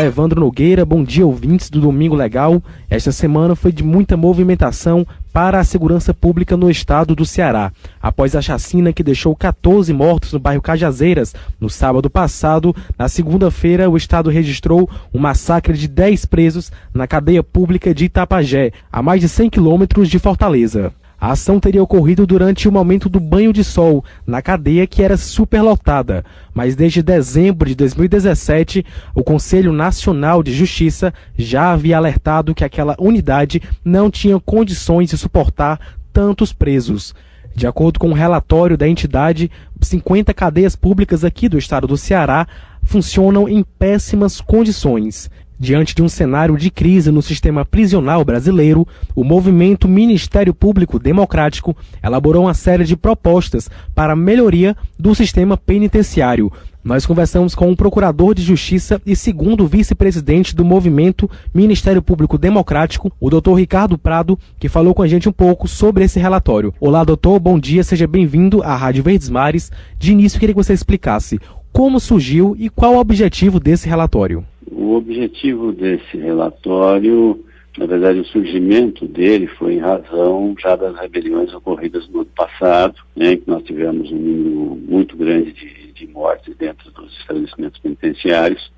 Evandro Nogueira, bom dia ouvintes do Domingo Legal. Esta semana foi de muita movimentação para a segurança pública no estado do Ceará. Após a chacina que deixou 14 mortos no bairro Cajazeiras no sábado passado, na segunda-feira o estado registrou um massacre de 10 presos na cadeia pública de Itapajé, a mais de 100 quilômetros de Fortaleza. A ação teria ocorrido durante o momento do banho de sol, na cadeia que era superlotada. Mas desde dezembro de 2017, o Conselho Nacional de Justiça já havia alertado que aquela unidade não tinha condições de suportar tantos presos. De acordo com um relatório da entidade, 50 cadeias públicas aqui do estado do Ceará funcionam em péssimas condições. Diante de um cenário de crise no sistema prisional brasileiro, o movimento Ministério Público Democrático elaborou uma série de propostas para a melhoria do sistema penitenciário. Nós conversamos com o procurador de Justiça e segundo vice-presidente do movimento Ministério Público Democrático, o doutor Ricardo Prado, que falou com a gente um pouco sobre esse relatório. Olá, doutor, bom dia, seja bem-vindo à Rádio Verdes Mares. De início, queria que você explicasse como surgiu e qual o objetivo desse relatório. O objetivo desse relatório, na verdade, o surgimento dele foi em razão já das rebeliões ocorridas no ano passado, que nós tivemos um número muito grande de mortes dentro dos estabelecimentos penitenciários,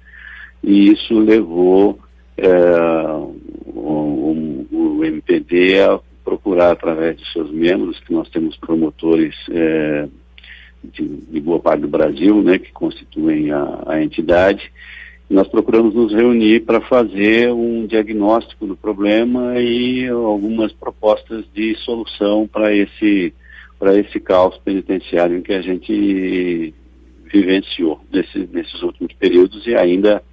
e isso levou o MPD a procurar, através de seus membros, que nós temos promotores de boa parte do Brasil, que constituem a entidade. Nós procuramos nos reunir para fazer um diagnóstico do problema e algumas propostas de solução para esse caos penitenciário em que a gente vivenciou nesses últimos períodos e ainda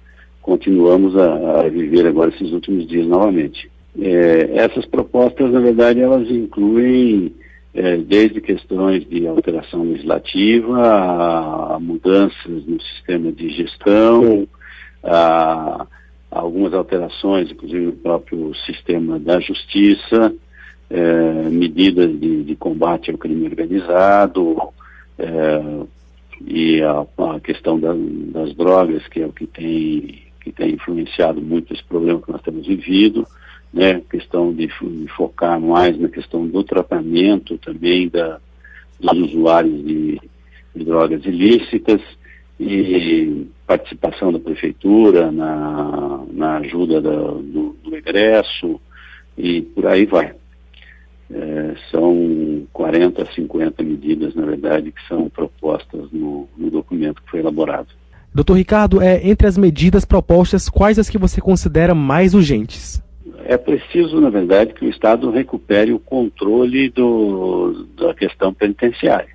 continuamos a viver agora esses últimos dias novamente. Essas propostas, na verdade, elas incluem desde questões de alteração legislativa, a mudanças no sistema de gestão, algumas alterações, inclusive no próprio sistema da justiça, medidas de combate ao crime organizado, e a questão das drogas, que é o que tem influenciado muito esse problema que nós temos vivido, questão de focar mais na questão do tratamento também dos usuários de drogas ilícitas, e participação da prefeitura na ajuda do egresso e por aí vai. São 40 a 50 medidas, na verdade, que são propostas no documento que foi elaborado. Doutor Ricardo, entre as medidas propostas, quais as que você considera mais urgentes? É preciso, na verdade, que o Estado recupere o controle da questão penitenciária.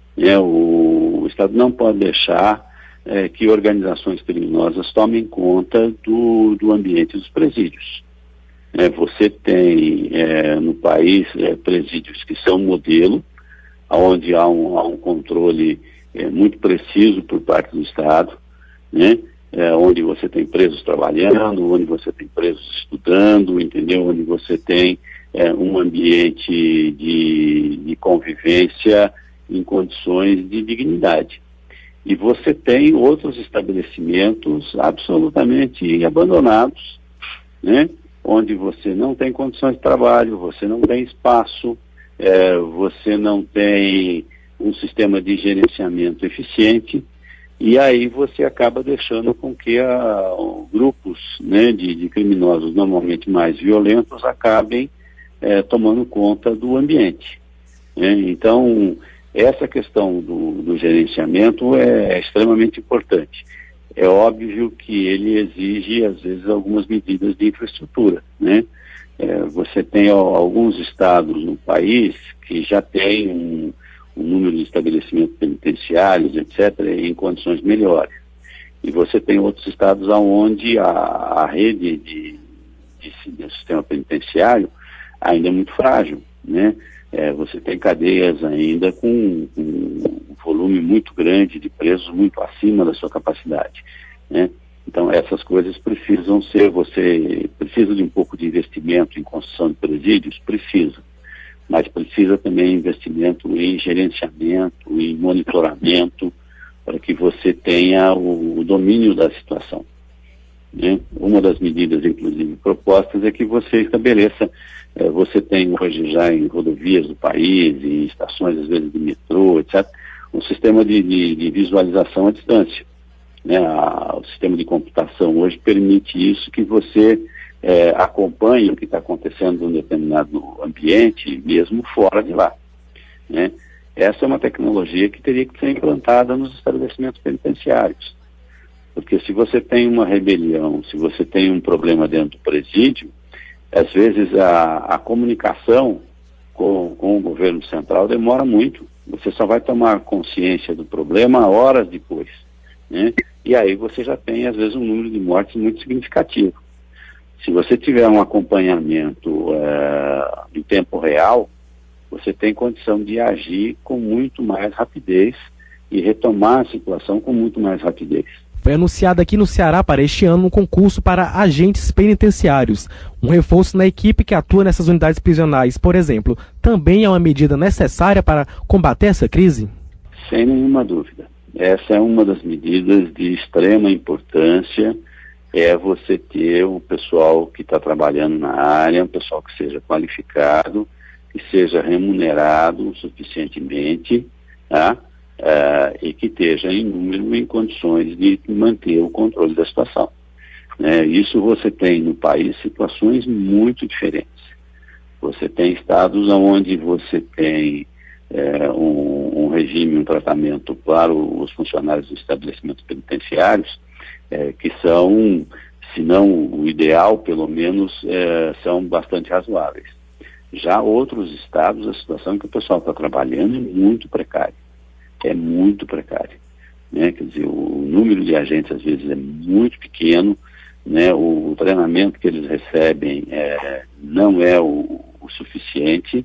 O Estado não pode deixar que organizações criminosas tomem conta do ambiente dos presídios. Você tem no país presídios que são modelo, onde há um controle muito preciso por parte do Estado, onde você tem presos trabalhando, onde você tem presos estudando, entendeu? Onde você tem um ambiente de convivência em condições de dignidade. E você tem outros estabelecimentos absolutamente abandonados, onde você não tem condições de trabalho, você não tem espaço, você não tem um sistema de gerenciamento eficiente, e aí você acaba deixando com que grupos de criminosos normalmente mais violentos acabem tomando conta do ambiente. Então, essa questão do gerenciamento é extremamente importante. É óbvio que ele exige, às vezes, algumas medidas de infraestrutura, Você tem alguns estados no país que já têm um número de estabelecimentos penitenciários, etc., em condições melhores. E você tem outros estados onde a rede de sistema penitenciário ainda é muito frágil, Você tem cadeias ainda com um volume muito grande de presos, muito acima da sua capacidade, Então, essas coisas precisam você precisa de um pouco de investimento em construção de presídios? Precisa. Mas precisa também investimento em gerenciamento, em monitoramento, para que você tenha o domínio da situação. né? Uma das medidas, inclusive, propostas é que você estabeleça, você tem hoje já em rodovias do país, em estações, às vezes, de metrô, etc., um sistema de visualização à distância, né? O sistema de computação hoje permite isso, que você acompanhe o que está acontecendo em um determinado ambiente, mesmo fora de lá, né? Essa é uma tecnologia que teria que ser implantada nos estabelecimentos penitenciários. Porque se você tem uma rebelião, se você tem um problema dentro do presídio, às vezes a comunicação com o governo central demora muito. Você só vai tomar consciência do problema horas depois, né? E aí você já tem, às vezes, um número de mortes muito significativo. Se você tiver um acompanhamento em tempo real, você tem condição de agir com muito mais rapidez e retomar a situação com muito mais rapidez. Foi anunciado aqui no Ceará para este ano um concurso para agentes penitenciários. Um reforço na equipe que atua nessas unidades prisionais, por exemplo, também é uma medida necessária para combater essa crise? Sem nenhuma dúvida. Essa é uma das medidas de extrema importância, é você ter o pessoal que está trabalhando na área, um pessoal que seja qualificado, que seja remunerado suficientemente, tá? E que esteja em número, em condições de manter o controle da situação. Isso você tem no país situações muito diferentes. Você tem estados onde você tem um regime, um tratamento para os funcionários dos estabelecimentos penitenciários, que são, se não o ideal, pelo menos são bastante razoáveis. Já outros estados, a situação que o pessoal está trabalhando é muito precária. É muito precário, né? Quer dizer, o número de agentes às vezes é muito pequeno, né? O treinamento que eles recebem não é o suficiente,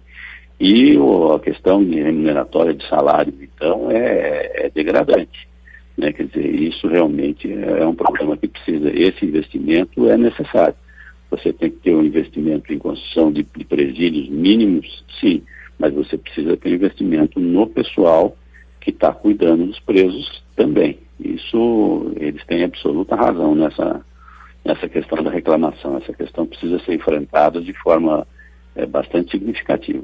e a questão de remuneratória de salário, então, é degradante, né? Quer dizer, isso realmente é um problema que precisa, esse investimento é necessário. Você tem que ter um investimento em construção de presídios mínimos, sim, mas você precisa ter um investimento no pessoal que está cuidando dos presos também. Isso, eles têm absoluta razão nessa questão da reclamação. Essa questão precisa ser enfrentada de forma bastante significativa.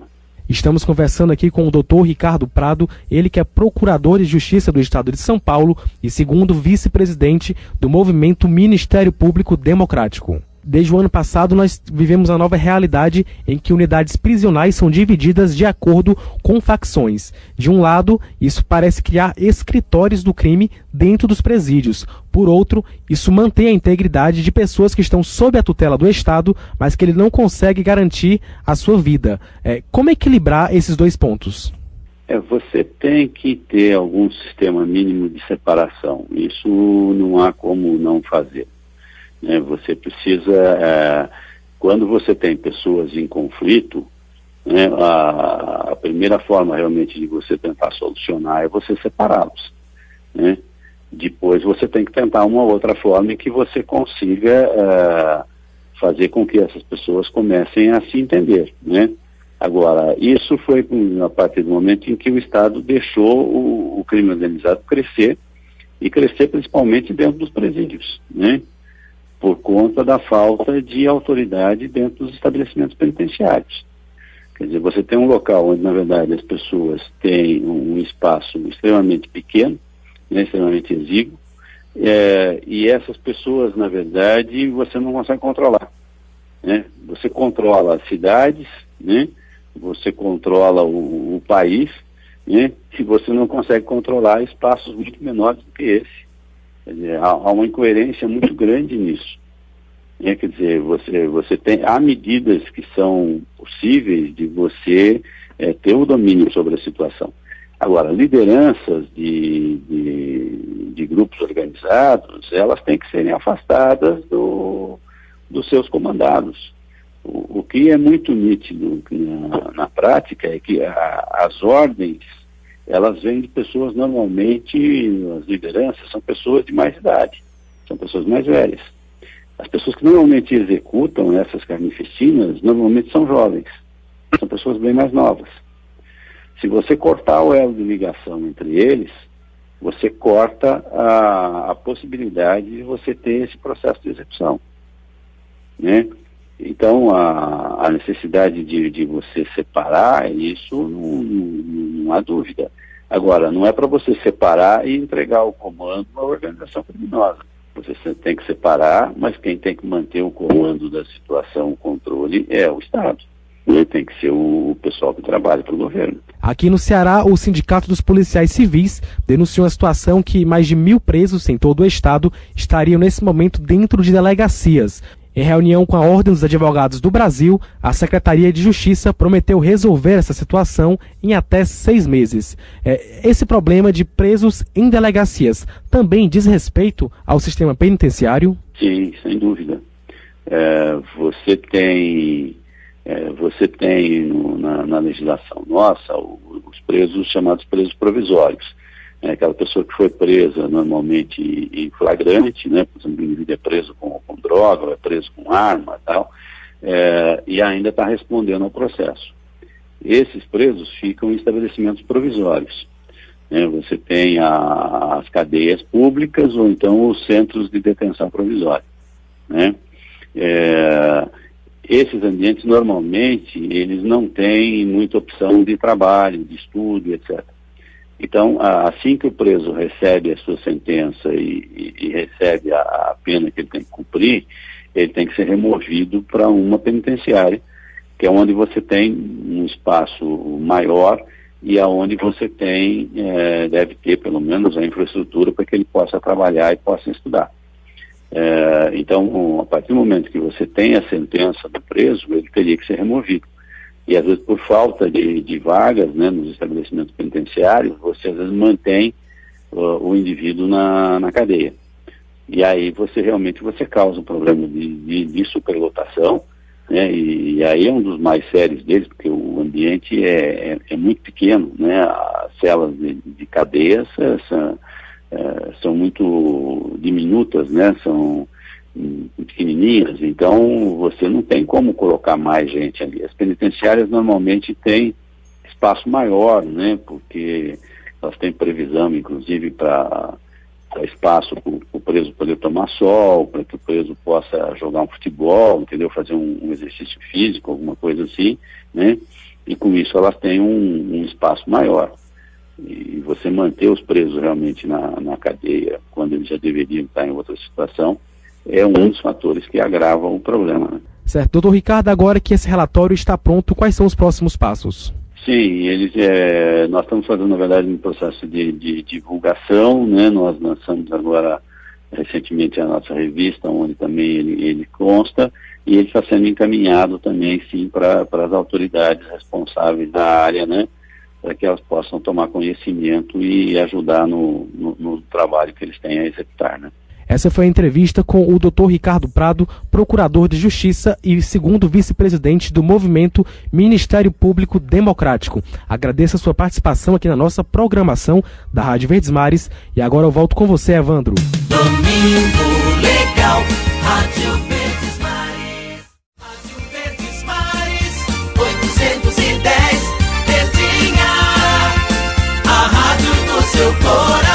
Estamos conversando aqui com o Dr. Ricardo Prado, ele que é procurador de Justiça do Estado de São Paulo e segundo vice-presidente do movimento Ministério Público Democrático. Desde o ano passado, nós vivemos a nova realidade em que unidades prisionais são divididas de acordo com facções. De um lado, isso parece criar escritórios do crime dentro dos presídios. Por outro, isso mantém a integridade de pessoas que estão sob a tutela do Estado, mas que ele não consegue garantir a sua vida. Como equilibrar esses dois pontos? Você tem que ter algum sistema mínimo de separação. Isso não há como não fazer. Você precisa, quando você tem pessoas em conflito, a primeira forma realmente de você tentar solucionar é você separá-los, né? Depois você tem que tentar uma outra forma em que você consiga fazer com que essas pessoas comecem a se entender, né? Agora, isso foi a partir do momento em que o Estado deixou o crime organizado crescer, e crescer principalmente dentro dos presídios, né? Por conta da falta de autoridade dentro dos estabelecimentos penitenciários. Quer dizer, você tem um local onde, na verdade, as pessoas têm um espaço extremamente pequeno, né, extremamente exíguo, e essas pessoas, na verdade, você não consegue controlar, né? Você controla as cidades, né? Você controla o país, né? E você não consegue controlar espaços muito menores do que esse. Quer dizer, há uma incoerência muito grande nisso. Quer dizer, há medidas que são possíveis de você ter o domínio sobre a situação. Agora, lideranças de grupos organizados, elas têm que serem afastadas dos seus comandados. O que é muito nítido na prática é que as ordens, elas vêm de pessoas, normalmente, as lideranças são pessoas de mais idade, são pessoas mais velhas. As pessoas que normalmente executam essas carnificinas, normalmente são jovens, são pessoas bem mais novas. Se você cortar o elo de ligação entre eles, você corta a possibilidade de você ter esse processo de execução, né? Então, a necessidade de você separar, isso não há dúvida. Agora, não é para você separar e entregar o comando a uma organização criminosa. Você tem que separar, mas quem tem que manter o comando da situação, o controle, é o Estado. Tem que ser o pessoal que trabalha para o governo. Aqui no Ceará, o Sindicato dos Policiais Civis denunciou a situação que mais de 1.000 presos em todo o estado estariam nesse momento dentro de delegacias. Em reunião com a Ordem dos Advogados do Brasil, a Secretaria de Justiça prometeu resolver essa situação em até 6 meses. Esse problema de presos em delegacias também diz respeito ao sistema penitenciário? Sim, sem dúvida. Você tem na legislação nossa os presos chamados presos provisórios. Aquela pessoa que foi presa normalmente em flagrante, né? Por exemplo, o indivíduo é preso com droga, ou é preso com arma e tal, e ainda está respondendo ao processo. Esses presos ficam em estabelecimentos provisórios. Você tem as cadeias públicas ou então os centros de detenção provisória, né? Esses ambientes, normalmente, eles não têm muita opção de trabalho, de estudo, etc. Então, assim que o preso recebe a sua sentença e recebe a pena que ele tem que cumprir, ele tem que ser removido para uma penitenciária, que é onde você tem um espaço maior e aonde você deve ter, pelo menos, a infraestrutura para que ele possa trabalhar e possa estudar. Então, a partir do momento que você tem a sentença do preso, ele teria que ser removido. E às vezes por falta de vagas, né, nos estabelecimentos penitenciários, você às vezes mantém o indivíduo na cadeia. E aí você causa um problema de superlotação, né, e aí é um dos mais sérios deles, porque o ambiente é muito pequeno, né, as celas de cadeia são muito diminutas, né, são pequenininhas, então você não tem como colocar mais gente ali. As penitenciárias normalmente têm espaço maior, né, porque elas têm previsão, inclusive, para espaço para o preso poder tomar sol, para que o preso possa jogar um futebol, entendeu, fazer um exercício físico, alguma coisa assim, né, e com isso elas têm um espaço maior. E você manter os presos realmente na cadeia, quando eles já deveriam estar em outra situação, é um dos fatores que agravam o problema, né? Certo. Doutor Ricardo, agora que esse relatório está pronto, quais são os próximos passos? Sim, nós estamos fazendo, na verdade, um processo de divulgação, né? Nós lançamos agora, recentemente, a nossa revista, onde também ele consta, e ele está sendo encaminhado também, sim, para as autoridades responsáveis da área, né? Para que elas possam tomar conhecimento e ajudar no trabalho que eles têm a executar, né? Essa foi a entrevista com o Dr. Ricardo Prado, procurador de Justiça e segundo vice-presidente do Movimento Ministério Público Democrático. Agradeço a sua participação aqui na nossa programação da Rádio Verdes Mares. E agora eu volto com você, Evandro. Domingo Legal, Rádio Verdes Mares. Rádio Verdes Mares, 810, Verdinha, a rádio do seu coração.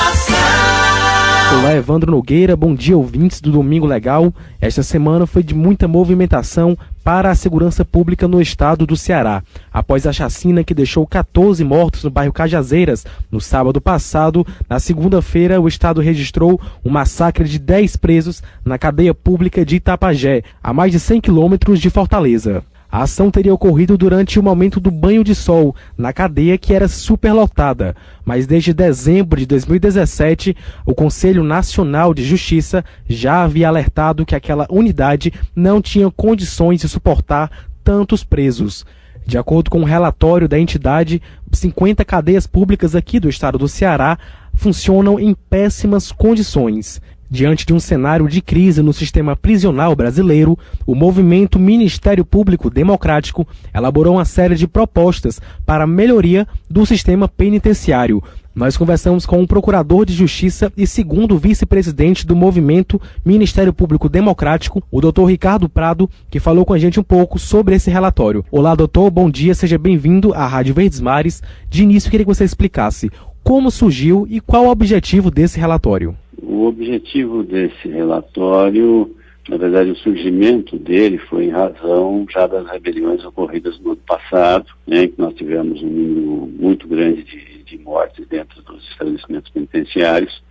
Olá, Evandro Nogueira, bom dia, ouvintes do Domingo Legal. Esta semana foi de muita movimentação para a segurança pública no estado do Ceará. Após a chacina que deixou 14 mortos no bairro Cajazeiras no sábado passado, na segunda-feira o estado registrou um massacre de 10 presos na cadeia pública de Itapajé, a mais de 100 quilômetros de Fortaleza. A ação teria ocorrido durante o momento do banho de sol, na cadeia que era superlotada. Mas desde dezembro de 2017, o Conselho Nacional de Justiça já havia alertado que aquela unidade não tinha condições de suportar tantos presos. De acordo com um relatório da entidade, 50 cadeias públicas aqui do estado do Ceará funcionam em péssimas condições. Diante de um cenário de crise no sistema prisional brasileiro, o movimento Ministério Público Democrático elaborou uma série de propostas para a melhoria do sistema penitenciário. Nós conversamos com um procurador de justiça e segundo vice-presidente do movimento Ministério Público Democrático, o Dr. Ricardo Prado, que falou com a gente um pouco sobre esse relatório. Olá, doutor, bom dia, seja bem-vindo à Rádio Verdes Mares. De início, queria que você explicasse como surgiu e qual o objetivo desse relatório? O objetivo desse relatório, na verdade, o surgimento dele foi em razão já das rebeliões ocorridas no ano passado, né, que nós tivemos um número muito grande de mortes dentro dos estabelecimentos penitenciários,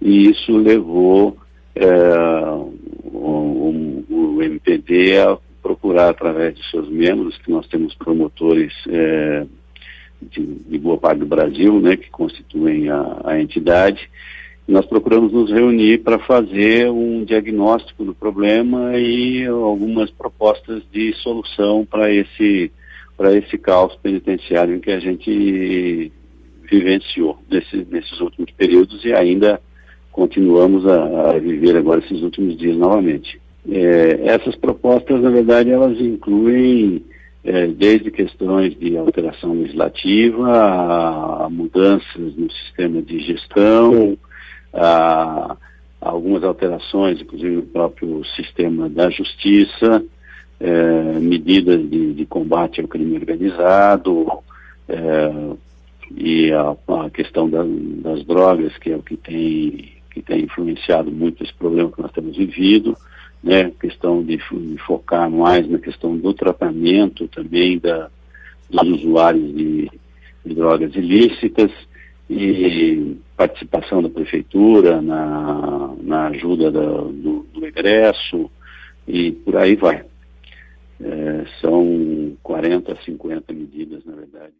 e isso levou o MPD a procurar, através de seus membros, que nós temos promotores de boa parte do Brasil, né, que constituem a entidade. Nós procuramos nos reunir para fazer um diagnóstico do problema e algumas propostas de solução para esse caos penitenciário em que a gente vivenciou nesses últimos períodos e ainda continuamos a viver agora esses últimos dias novamente. Essas propostas, na verdade, elas incluem desde questões de alteração legislativa, a mudanças no sistema de gestão, algumas alterações, inclusive no próprio sistema da justiça, medidas de combate ao crime organizado, e a questão das drogas, que é o que tem influenciado muito esse problema que nós temos vivido, né? Questão de focar mais na questão do tratamento também dos usuários de drogas ilícitas, e participação da prefeitura na ajuda do egresso, e por aí vai. São 40 a 50 medidas, na verdade.